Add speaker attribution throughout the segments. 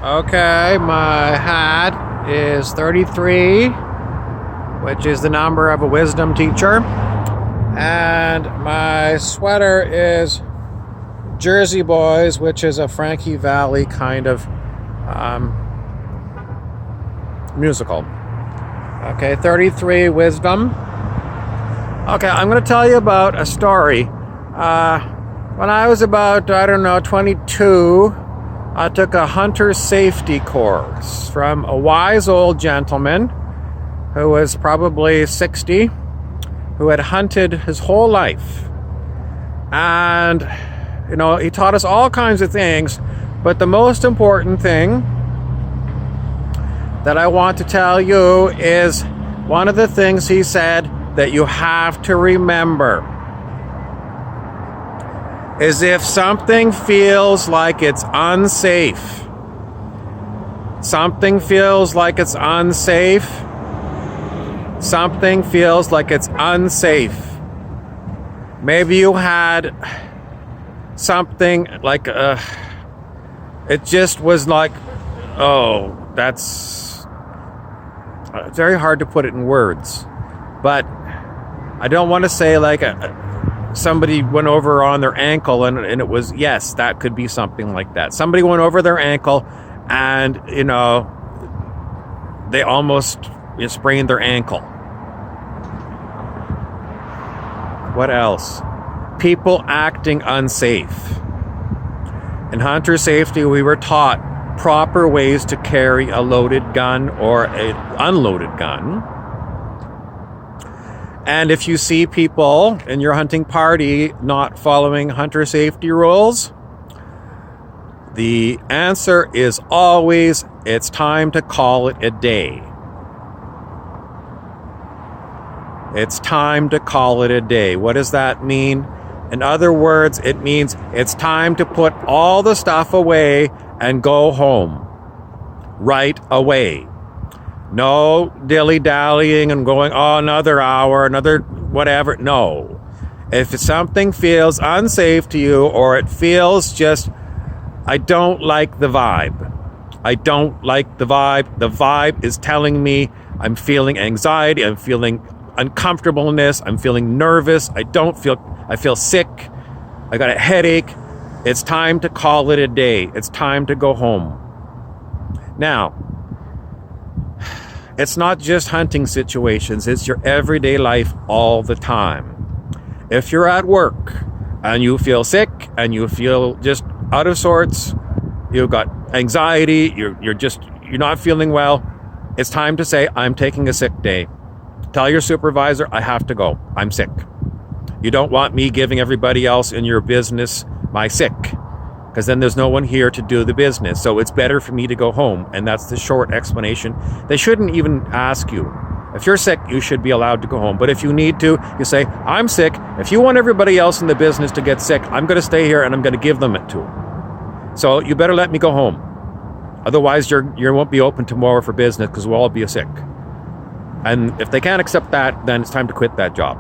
Speaker 1: Okay, my hat is 33, which is the number of a wisdom teacher. And my sweater is Jersey Boys, which is a Frankie Valli kind of musical. Okay, 33 wisdom. Okay, I'm going to tell you about a story. When I was about, 22, I took a hunter safety course from a wise old gentleman who was probably 60, who had hunted his whole life. And, he taught us all kinds of things, but the most important thing that I want to tell you is one of the things he said that you have to remember is if something feels like it's unsafe, something feels like it's unsafe, maybe you had something like it just was like, it's very hard to put it in words, but I don't want to say like somebody went over on their ankle and it was, yes, that could be something like that. Somebody went over their ankle and, they almost sprained their ankle. What else? People acting unsafe. In hunter safety, we were taught proper ways to carry a loaded gun or an unloaded gun. And if you see people in your hunting party not following hunter safety rules, the answer is always, it's time to call it a day. It's time to call it a day. What does that mean? In other words, it means it's time to put all the stuff away and go home right away. No dilly-dallying and going, another hour, another whatever. No. If something feels unsafe to you or it feels just, I don't like the vibe. The vibe is telling me I'm feeling anxiety, I'm feeling uncomfortableness, I'm feeling nervous, I feel sick, I got a headache. It's time to call it a day. It's time to go home. Now, it's not just hunting situations, it's your everyday life all the time. If you're at work and you feel sick and you feel just out of sorts, you've got anxiety, you're not feeling well, it's time to say, I'm taking a sick day. Tell your supervisor, I have to go. I'm sick. You don't want me giving everybody else in your business my sick, because then there's no one here to do the business. So it's better for me to go home. And that's the short explanation. They shouldn't even ask you. If you're sick, you should be allowed to go home. But if you need to, you say, I'm sick. If you want everybody else in the business to get sick, I'm going to stay here and I'm going to give them it to them. So you better let me go home. Otherwise, you won't be open tomorrow for business because we'll all be sick. And if they can't accept that, then it's time to quit that job.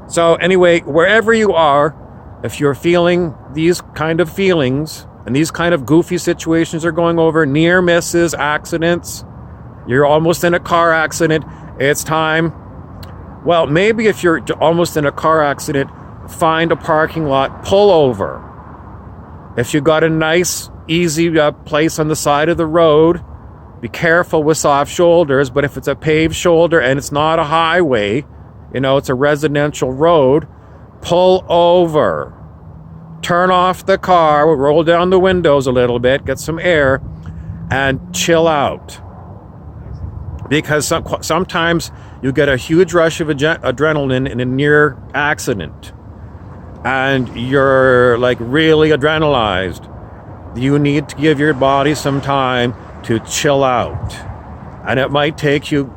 Speaker 1: So anyway, wherever you are, if you're feeling these kind of feelings and these kind of goofy situations are going over, near misses, accidents, you're almost in a car accident, it's time. Well, maybe if you're almost in a car accident, find a parking lot, pull over. If you got a nice, easy place on the side of the road, be careful with soft shoulders, but if it's a paved shoulder and it's not a highway, it's a residential road, pull over. Turn off the car, roll down the windows a little bit, get some air, and chill out. Because sometimes you get a huge rush of adrenaline in a near accident, and you're like really adrenalized. You need to give your body some time to chill out. And it might take you,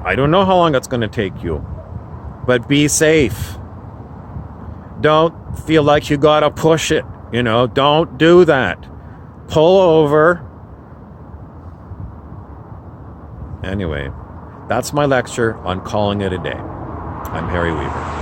Speaker 1: I don't know how long it's going to take you, but be safe. Don't feel like you gotta push it, don't do that. Pull over. Anyway, that's my lecture on calling it a day. I'm Harry Weaver.